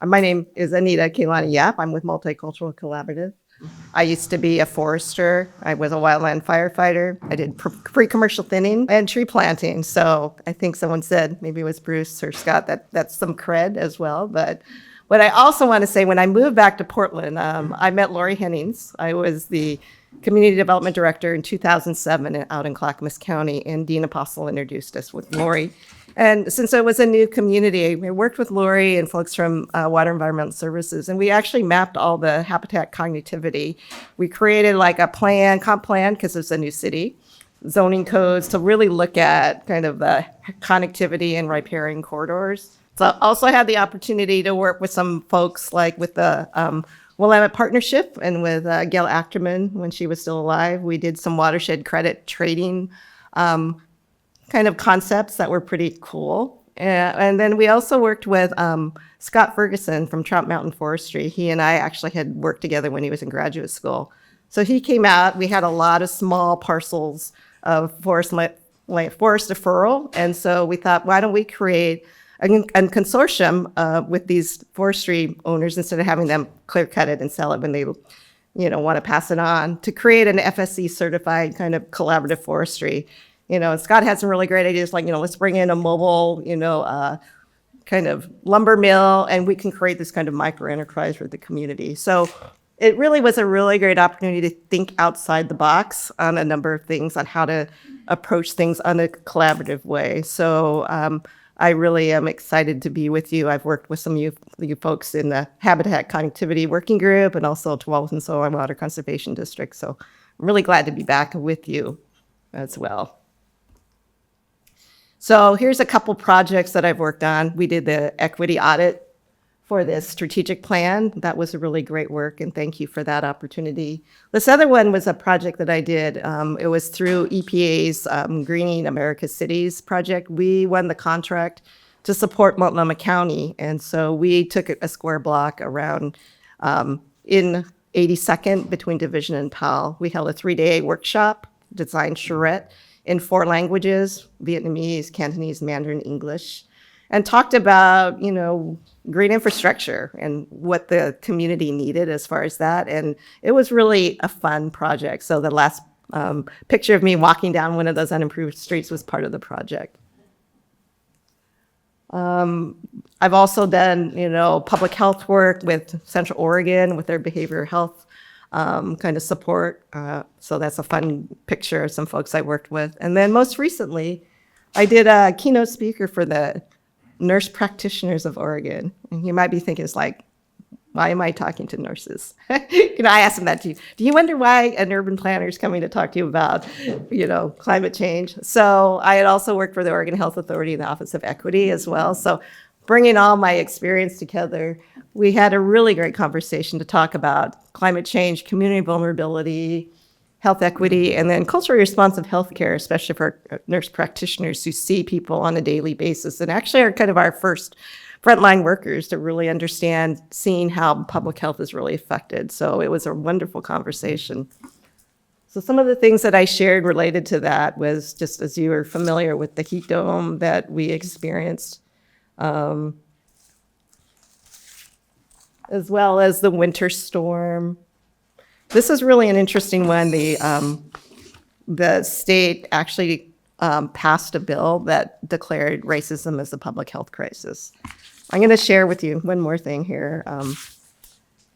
My name is Anita Yap. I'm with Multicultural Collaborative. I used to be a forester. I was a wildland firefighter. I did pre-commercial thinning and tree planting. So I think someone said, maybe it was Bruce or Scott, that's some cred as well. But what I also want to say, when I moved back to Portland, I met Lori Hennings. I was the Community Development Director in 2007 out in Clackamas County, and Dean Apostle introduced us with Lori. And since it was a new community, we worked with Lori and folks from Water Environmental Services, and we actually mapped all the habitat connectivity. We created like a comp plan, because it's a new city, zoning codes to really look at kind of the connectivity and riparian corridors. So I also had the opportunity to work with some folks like with the Willamette Partnership and with Gail Achterman when she was still alive. We did some watershed credit trading kind of concepts that were pretty cool. And then we also worked with Scott Ferguson from Trout Mountain Forestry. He and I actually had worked together when he was in graduate school. So he came out, we had a lot of small parcels of forest deferral. And so we thought, why don't we create a consortium with these forestry owners instead of having them clear cut it and sell it when they want to pass it on, to create an FSC certified kind of collaborative forestry. And Scott had some really great ideas, like, let's bring in a mobile, kind of lumber mill, and we can create this kind of micro enterprise for the community. So it really was a really great opportunity to think outside the box on a number of things, on how to approach things on a collaborative way. So I really am excited to be with you. I've worked with some of you folks in the Habitat Connectivity Working Group and also Tualatin Soil and Water Conservation District. So I'm really glad to be back with you as well. So here's a couple projects that I've worked on. We did the equity audit for this strategic plan. That was a really great work, and thank you for that opportunity. This other one was a project that I did. It was through EPA's Greening America's Cities project. We won the contract to support Multnomah County, and so we took a square block around in 82nd between Division and Powell. We held a 3-day workshop, designed charrette, in 4 languages, Vietnamese, Cantonese, Mandarin, English, and talked about, green infrastructure and what the community needed as far as that. And it was really a fun project. So the last picture of me walking down one of those unimproved streets was part of the project. I've also done, public health work with Central Oregon with their behavioral health kind of support. So that's a fun picture of some folks I worked with. And then most recently, I did a keynote speaker for the Nurse Practitioners of Oregon. And you might be thinking, it's like, why am I talking to nurses? I asked them that too. Do you wonder why an urban planner is coming to talk to you about, climate change? So I had also worked for the Oregon Health Authority in the Office of Equity as well. So bringing all my experience together, we had a really great conversation to talk about climate change, community vulnerability, health equity, and then culturally responsive healthcare, especially for nurse practitioners who see people on a daily basis and actually are kind of our first frontline workers to really understand seeing how public health is really affected. So it was a wonderful conversation. So some of the things that I shared related to that was just, as you are familiar with, the heat dome that we experienced, as well as the winter storm. This is really an interesting one. The state actually passed a bill that declared racism as a public health crisis. I'm going to share with you one more thing here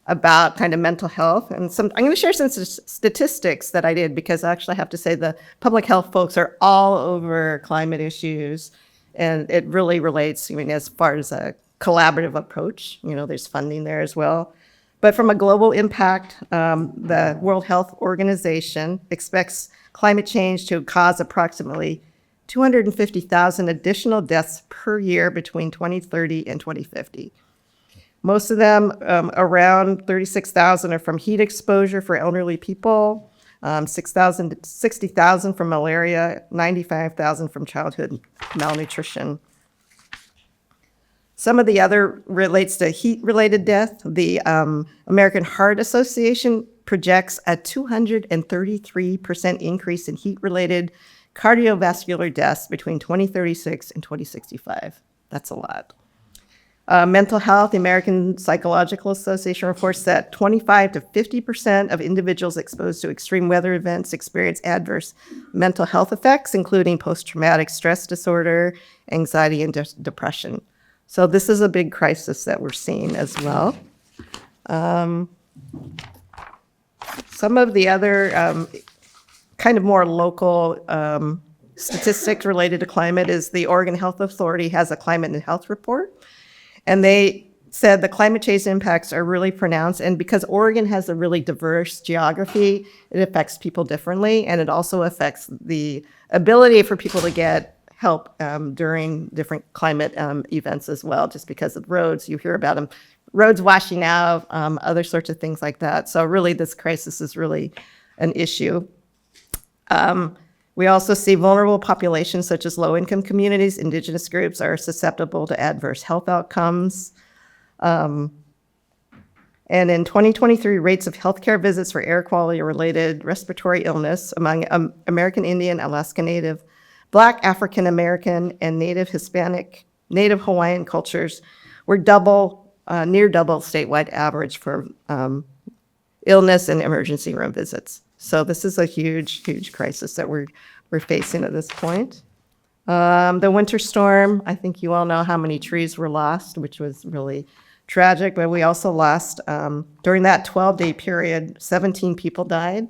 about kind of mental health. And I'm going to share some statistics that I did, because I actually have to say the public health folks are all over climate issues. And it really relates, as far as a collaborative approach, there's funding there as well. But from a global impact, the World Health Organization expects climate change to cause approximately 250,000 additional deaths per year between 2030 and 2050. Most of them, around 36,000, are from heat exposure for elderly people, 60,000 from malaria, 95,000 from childhood malnutrition. Some of the other relates to heat-related death. The American Heart Association projects a 233% increase in heat-related cardiovascular deaths between 2036 and 2065. That's a lot. Mental health, the American Psychological Association reports that 25 to 50% of individuals exposed to extreme weather events experience adverse mental health effects, including post-traumatic stress disorder, anxiety, and depression. So this is a big crisis that we're seeing as well. Some of the other kind of more local statistics related to climate is the Oregon Health Authority has a climate and health report. And they said the climate change impacts are really pronounced. And because Oregon has a really diverse geography, it affects people differently. And it also affects the ability for people to get help during different climate events as well, just because of roads. You hear about them, roads washing out, other sorts of things like that. So really, this crisis is really an issue. We also see vulnerable populations such as low-income communities, indigenous groups are susceptible to adverse health outcomes. And in 2023, rates of healthcare visits for air quality-related respiratory illness among American Indian, Alaska Native, Black, African American, and Native Hispanic, Native Hawaiian cultures were near double statewide average for illness and emergency room visits. So this is a huge, huge crisis that we're facing at this point. The winter storm, I think you all know how many trees were lost, which was really tragic, but we also lost, during that 12-day period, 17 people died.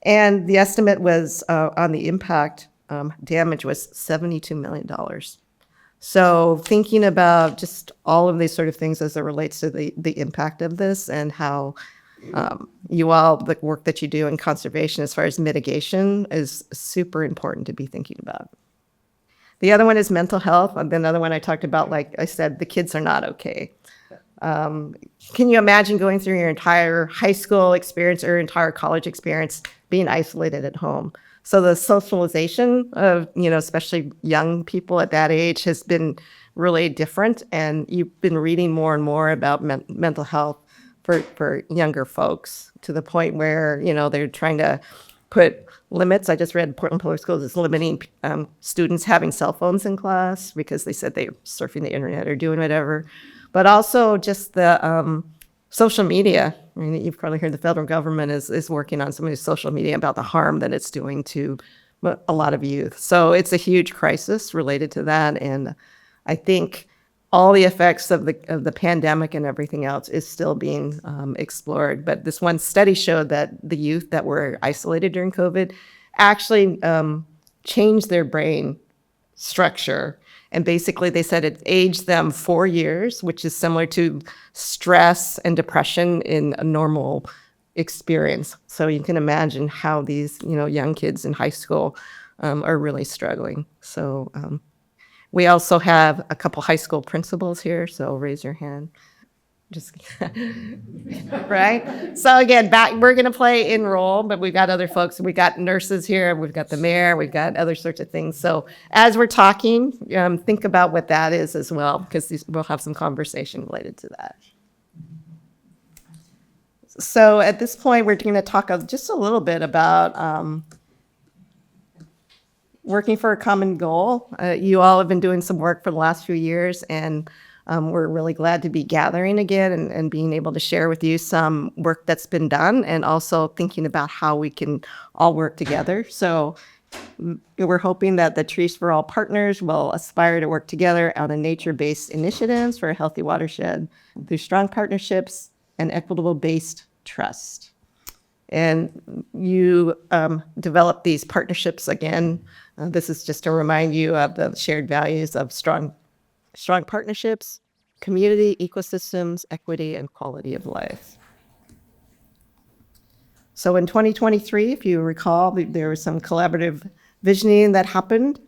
And the estimate was on the impact damage was $72 million. So thinking about just all of these sort of things as it relates to the impact of this and how you all, the work that you do in conservation as far as mitigation is super important to be thinking about. The other one is mental health. And another one I talked about, like I said, the kids are not okay. Can you imagine going through your entire high school experience or entire college experience being isolated at home? So the socialization of, especially young people at that age has been really different. And you've been reading more and more about mental health for younger folks to the point where, they're trying to put limits. I just read Portland Public Schools is limiting students having cell phones in class because they said they're surfing the internet or doing whatever. But also just the social media. I mean, you've probably heard the federal government is working on some of the social media about the harm that it's doing to a lot of youth. So it's a huge crisis related to that. And I think all the effects of the pandemic and everything else is still being explored. But this one study showed that the youth that were isolated during COVID actually changed their brain structure. And basically they said it aged them 4 years, which is similar to stress and depression in a normal experience. So you can imagine how these, young kids in high school are really struggling. So we also have a couple high school principals here, so raise your hand. Just right. So again, we're going to play in role, but we've got other folks. We got nurses here. We've got the mayor. We've got other sorts of things. So as we're talking, think about what that is as well, because we'll have some conversation related to that. So at this point, we're going to talk just a little bit about working for a common goal. You all have been doing some work for the last few years, and we're really glad to be gathering again and being able to share with you some work that's been done and also thinking about how we can all work together. So we're hoping that the Trees for All partners will aspire to work together on a nature-based initiatives for a healthy watershed through strong partnerships and equitable-based trust. And you develop these partnerships again. This is just to remind you of the shared values of strong partnerships, community, ecosystems, equity, and quality of life. So in 2023, if you recall, there was some collaborative visioning that happened.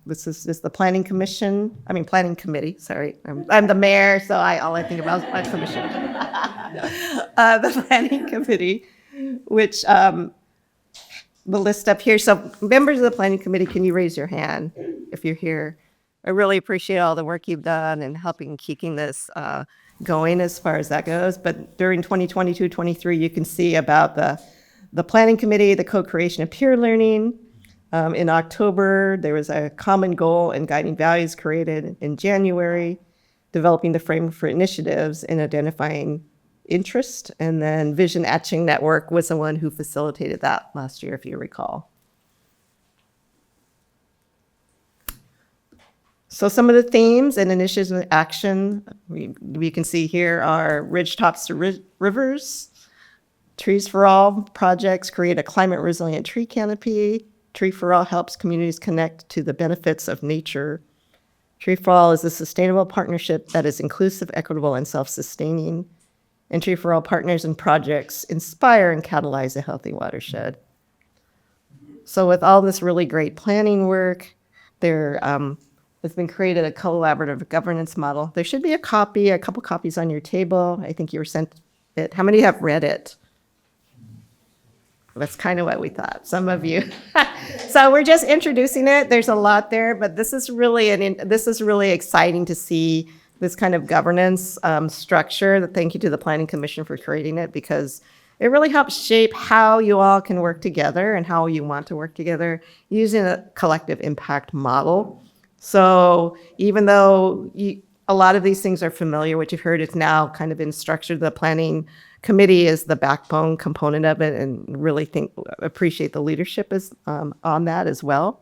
This is the planning committee, sorry. I'm the mayor, so all I think about is my commission. The planning committee, which the list up here. So members of the planning committee, can you raise your hand if you're here? I really appreciate all the work you've done and helping keeping this going as far as that goes. But during 2022-23, you can see about the planning committee, the co-creation of peer learning. In October, there was a common goal and guiding values created in January. developing the framework for initiatives and identifying interest. And then Vision Etching Network was the one who facilitated that last year, if you recall. So some of the themes and initiatives of action we can see here are ridgetops to rivers, Trees for All projects create a climate resilient tree canopy. Tree for All helps communities connect to the benefits of nature. Tree for All is a sustainable partnership that is inclusive, equitable, and self-sustaining. And Tree for All partners and projects inspire and catalyze a healthy watershed. So with all this really great planning work, there has been created a collaborative governance model. There should be a couple copies on your table. I think you were sent it. How many have read it? That's kind of what we thought, some of you. So we're just introducing it. There's a lot there, but this is really exciting to see this kind of governance structure. Thank you to the Planning Commission for creating it, because it really helps shape how you all can work together and how you want to work together using a collective impact model. So even though a lot of these things are familiar, what you've heard is now kind of in structure. The Planning Committee is the backbone component of it, and really appreciate the leadership on that as well.